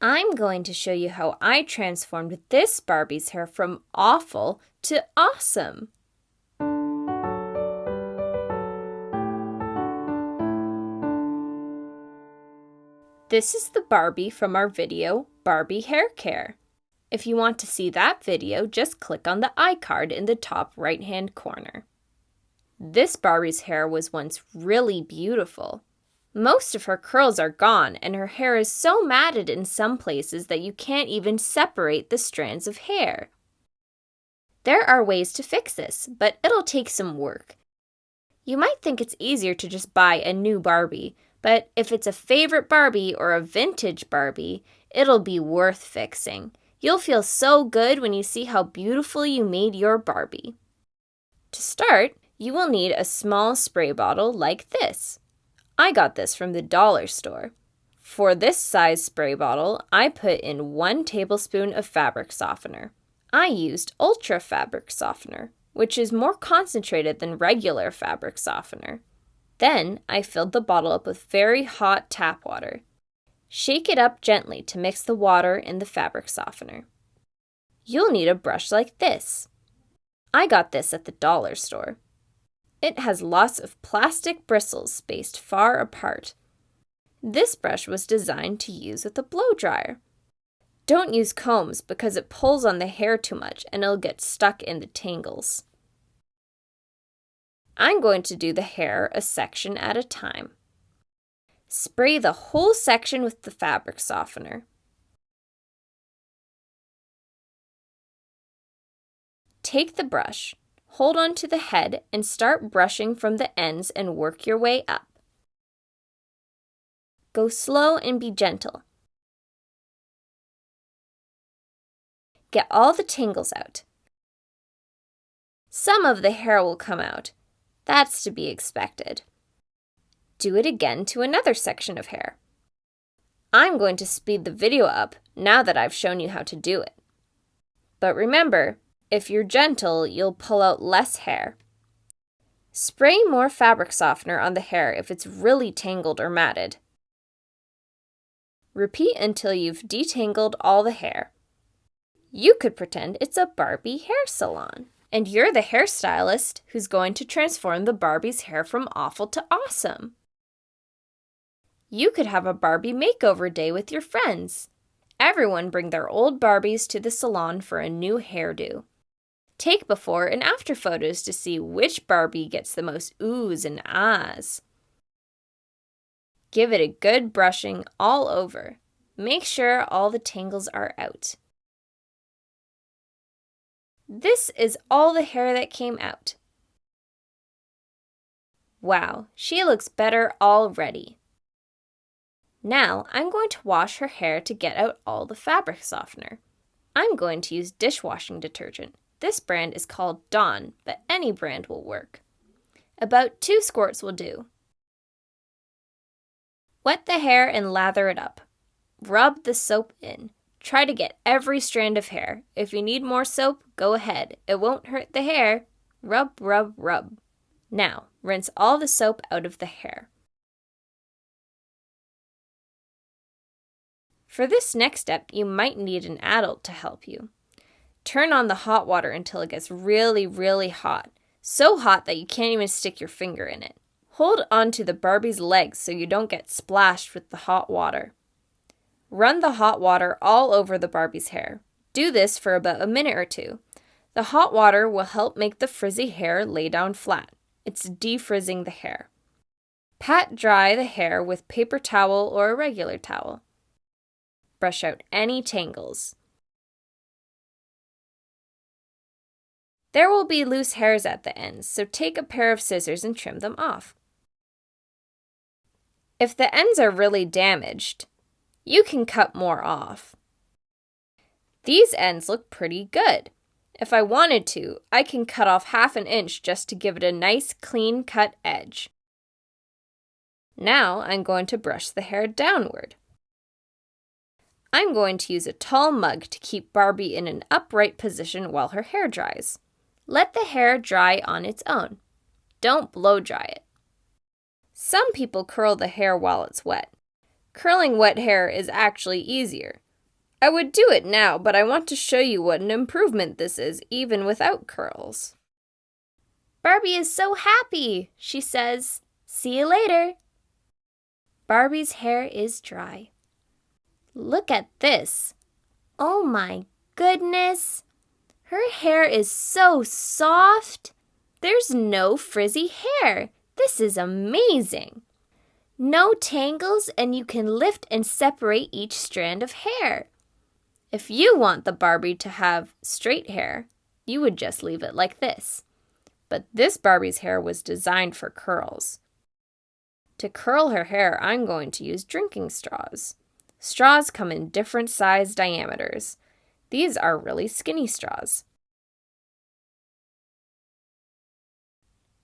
I'm going to show you how I transformed this Barbie's hair from awful to awesome. This is the Barbie from our video, Barbie Hair Care. If you want to see that video, just click on the iCard in the top right-hand corner. This Barbie's hair was once really beautiful. Most of her curls are gone, and her hair is so matted in some places that you can't even separate the strands of hair. There are ways to fix this, but it'll take some work. You might think it's easier to just buy a new Barbie, but if it's a favorite Barbie or a vintage Barbie, it'll be worth fixing. You'll feel so good when you see how beautiful you made your Barbie. To start, you will need a small spray bottle like this. I got this from the dollar store. For this size spray bottle, I put in 1 tablespoon of fabric softener. I used Ultra Fabric Softener, which is more concentrated than regular fabric softener. Then, I filled the bottle up with very hot tap water. Shake it up gently to mix the water in the fabric softener. You'll need a brush like this. I got this at the dollar store. It has lots of plastic bristles spaced far apart. This brush was designed to use with a blow dryer. Don't use combs because it pulls on the hair too much and it'll get stuck in the tangles. I'm going to do the hair a section at a time. Spray the whole section with the fabric softener. Take the brush, hold on to the head, and start brushing from the ends and work your way up. Go slow and be gentle. Get all the tangles out. Some of the hair will come out. That's to be expected. Do it again to another section of hair. I'm going to speed the video up now that I've shown you how to do it. But remember, if you're gentle, you'll pull out less hair. Spray more fabric softener on the hair if it's really tangled or matted. Repeat until you've detangled all the hair. You could pretend it's a Barbie hair salon, and you're the hairstylist who's going to transform the Barbie's hair from awful to awesome. You could have a Barbie makeover day with your friends. Everyone bring their old Barbies to the salon for a new hairdo. Take before and after photos to see which Barbie gets the most oohs and ahs. Give it a good brushing all over. Make sure all the tangles are out. This is all the hair that came out. Wow, she looks better already. Now I'm going to wash her hair to get out all the fabric softener. I'm going to use dishwashing detergent. This brand is called Dawn, but any brand will work. About 2 squirts will do. Wet the hair and lather it up. Rub the soap in. Try to get every strand of hair. If you need more soap, go ahead. It won't hurt the hair. Rub, rub, rub. Now, rinse all the soap out of the hair. For this next step, you might need an adult to help you. Turn on the hot water until it gets really, really hot. So hot that you can't even stick your finger in it. Hold onto the Barbie's legs so you don't get splashed with the hot water. Run the hot water all over the Barbie's hair. Do this for about a minute or 2. The hot water will help make the frizzy hair lay down flat. It's defrizzing the hair. Pat dry the hair with paper towel or a regular towel. Brush out any tangles. There will be loose hairs at the ends, so take a pair of scissors and trim them off. If the ends are really damaged, you can cut more off. These ends look pretty good. If I wanted to, I can cut off 1/2 inch just to give it a nice clean cut edge. Now I'm going to brush the hair downward. I'm going to use a tall mug to keep Barbie in an upright position while her hair dries. Let the hair dry on its own. Don't blow dry it. Some people curl the hair while it's wet. Curling wet hair is actually easier. I would do it now, but I want to show you what an improvement this is, even without curls. Barbie is so happy, she says. See you later. Barbie's hair is dry. Look at this. Oh my goodness. Her hair is so soft. There's no frizzy hair. This is amazing. No tangles, and you can lift and separate each strand of hair. If you want the Barbie to have straight hair, you would just leave it like this. But this Barbie's hair was designed for curls. To curl her hair, I'm going to use drinking straws. Straws come in different size diameters. These are really skinny straws.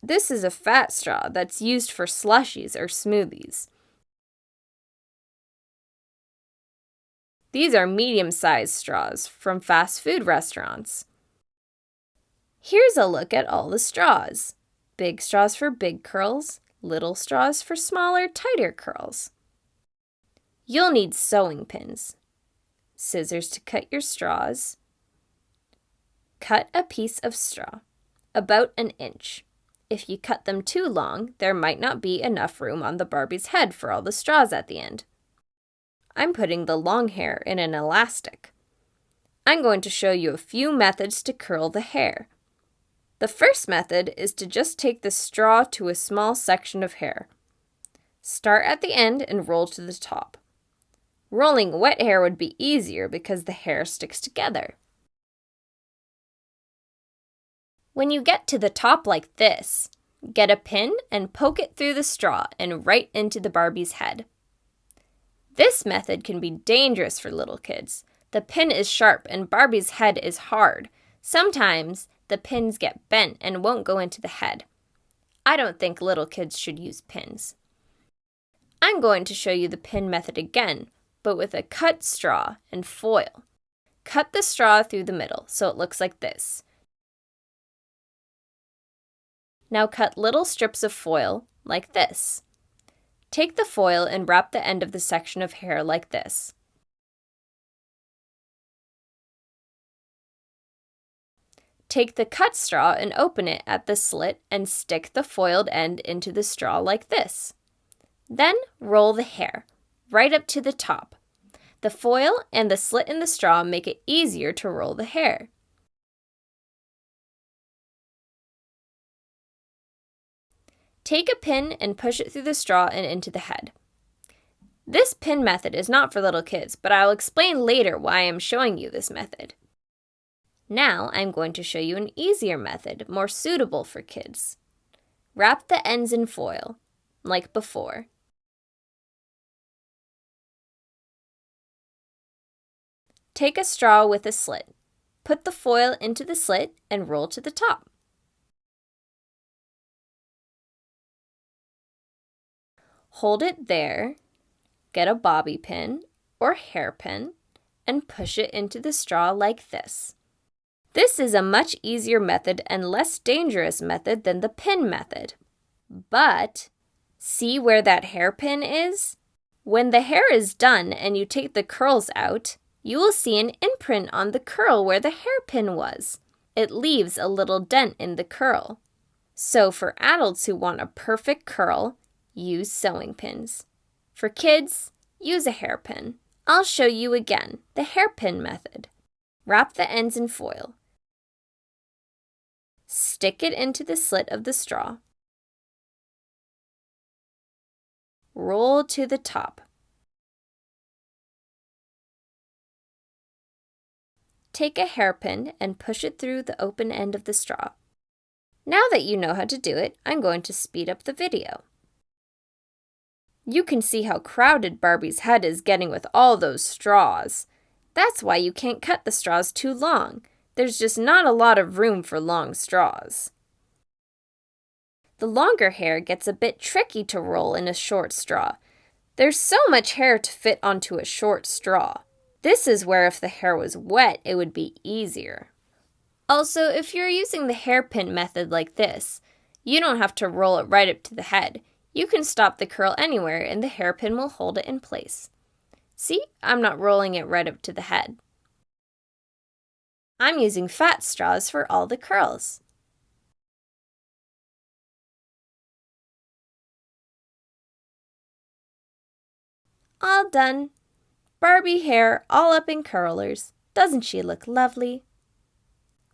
This is a fat straw that's used for slushies or smoothies. These are medium-sized straws from fast food restaurants. Here's a look at all the straws. Big straws for big curls, little straws for smaller, tighter curls. You'll need sewing pins, scissors to cut your straws. Cut a piece of straw, about 1 inch. If you cut them too long, there might not be enough room on the Barbie's head for all the straws at the end. I'm putting the long hair in an elastic. I'm going to show you a few methods to curl the hair. The first method is to just take the straw to a small section of hair. Start at the end and roll to the top. Rolling wet hair would be easier because the hair sticks together. When you get to the top like this, get a pin and poke it through the straw and right into the Barbie's head. This method can be dangerous for little kids. The pin is sharp and Barbie's head is hard. Sometimes the pins get bent and won't go into the head. I don't think little kids should use pins. I'm going to show you the pin method again, but with a cut straw and foil. Cut the straw through the middle so it looks like this. Now cut little strips of foil like this. Take the foil and wrap the end of the section of hair like this. Take the cut straw and open it at the slit and stick the foiled end into the straw like this. Then roll the hair right up to the top. The foil and the slit in the straw make it easier to roll the hair. Take a pin and push it through the straw and into the head. This pin method is not for little kids, but I'll explain later why I'm showing you this method. Now I'm going to show you an easier method, more suitable for kids. Wrap the ends in foil, like before. Take a straw with a slit. Put the foil into the slit and roll to the top. Hold it there, get a bobby pin or hairpin, and push it into the straw like this. This is a much easier method and less dangerous method than the pin method. But, see where that hairpin is? When the hair is done and you take the curls out, you will see an imprint on the curl where the hairpin was. It leaves a little dent in the curl. So for adults who want a perfect curl, use sewing pins. For kids, use a hairpin. I'll show you again the hairpin method. Wrap the ends in foil. Stick it into the slit of the straw. Roll to the top. Take a hairpin and push it through the open end of the straw. Now that you know how to do it, I'm going to speed up the video. You can see how crowded Barbie's head is getting with all those straws. That's why you can't cut the straws too long. There's just not a lot of room for long straws. The longer hair gets a bit tricky to roll in a short straw. There's so much hair to fit onto a short straw. This is where if the hair was wet, it would be easier. Also, if you're using the hairpin method like this, you don't have to roll it right up to the head. You can stop the curl anywhere and the hairpin will hold it in place. See, I'm not rolling it right up to the head. I'm using fat straws for all the curls. All done. Barbie hair all up in curlers. Doesn't she look lovely?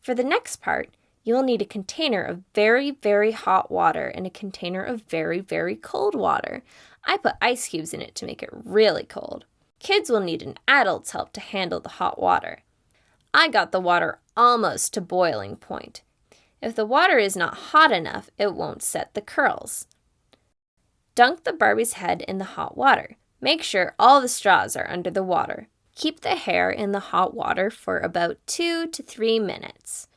For the next part, you'll need a container of very, very hot water and a container of very, very cold water. I put ice cubes in it to make it really cold. Kids will need an adult's help to handle the hot water. I got the water almost to boiling point. If the water is not hot enough, it won't set the curls. Dunk the Barbie's head in the hot water. Make sure all the straws are under the water. Keep the hair in the hot water for about 2 to 3 minutes.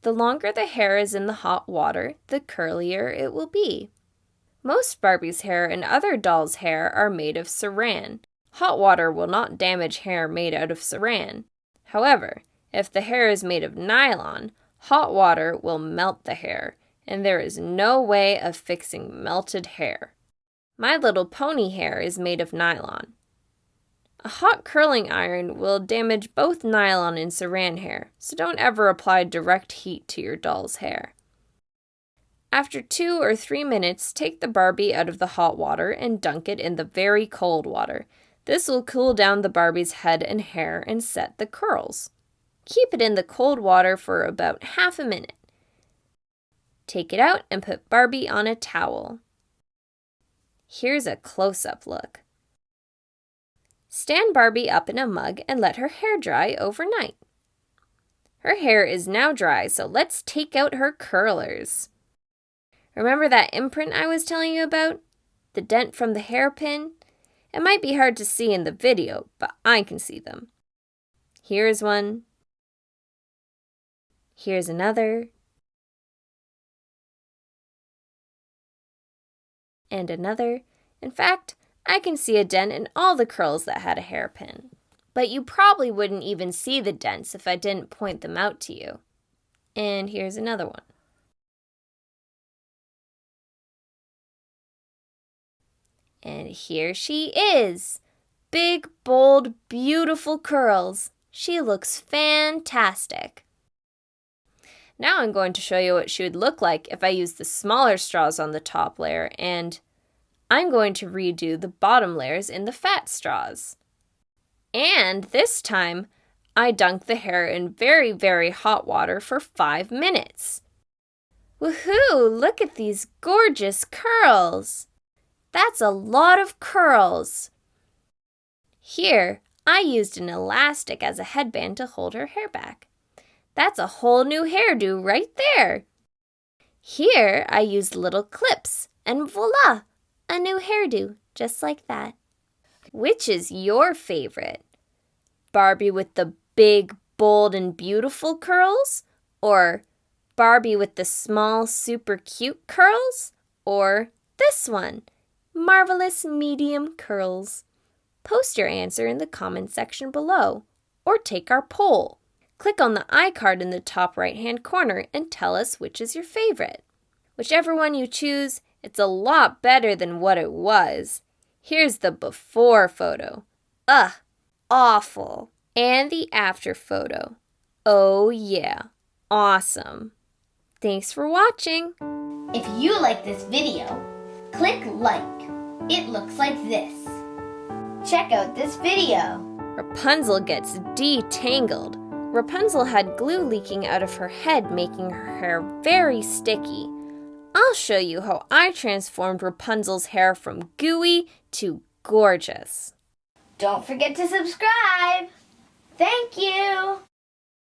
The longer the hair is in the hot water, the curlier it will be. Most Barbie's hair and other dolls' hair are made of saran. Hot water will not damage hair made out of saran. However, if the hair is made of nylon, hot water will melt the hair, and there is no way of fixing melted hair. My Little Pony hair is made of nylon. A hot curling iron will damage both nylon and saran hair, so don't ever apply direct heat to your doll's hair. After 2 or 3 minutes, take the Barbie out of the hot water and dunk it in the very cold water. This will cool down the Barbie's head and hair and set the curls. Keep it in the cold water for about half a minute. Take it out and put Barbie on a towel. Here's a close-up look. Stand Barbie up in a mug and let her hair dry overnight. Her hair is now dry, so let's take out her curlers. Remember that imprint I was telling you about? The dent from the hairpin? It might be hard to see in the video, but I can see them. Here's one. Here's another. And another. In fact, I can see a dent in all the curls that had a hairpin. But you probably wouldn't even see the dents if I didn't point them out to you. And here's another one. And here she is. Big, bold, beautiful curls. She looks fantastic. Now I'm going to show you what she would look like if I used the smaller straws on the top layer, and I'm going to redo the bottom layers in the fat straws. And this time, I dunk the hair in very, very hot water for 5 minutes. Woohoo! Look at these gorgeous curls! That's a lot of curls. Here, I used an elastic as a headband to hold her hair back. That's a whole new hairdo right there. Here, I used little clips, and voila, a new hairdo, just like that. Which is your favorite? Barbie with the big, bold, and beautiful curls? Or Barbie with the small, super cute curls? Or this one, marvelous medium curls? Post your answer in the comment section below, or take our poll. Click on the iCard in the top right-hand corner and tell us which is your favorite. Whichever one you choose, it's a lot better than what it was. Here's the before photo. Ugh, awful. And the after photo. Oh yeah, awesome. Thanks for watching. If you like this video, click like. It looks like this. Check out this video. Rapunzel gets de-tangled. Rapunzel had glue leaking out of her head, making her hair very sticky. I'll show you how I transformed Rapunzel's hair from gooey to gorgeous. Don't forget to subscribe. Thank you.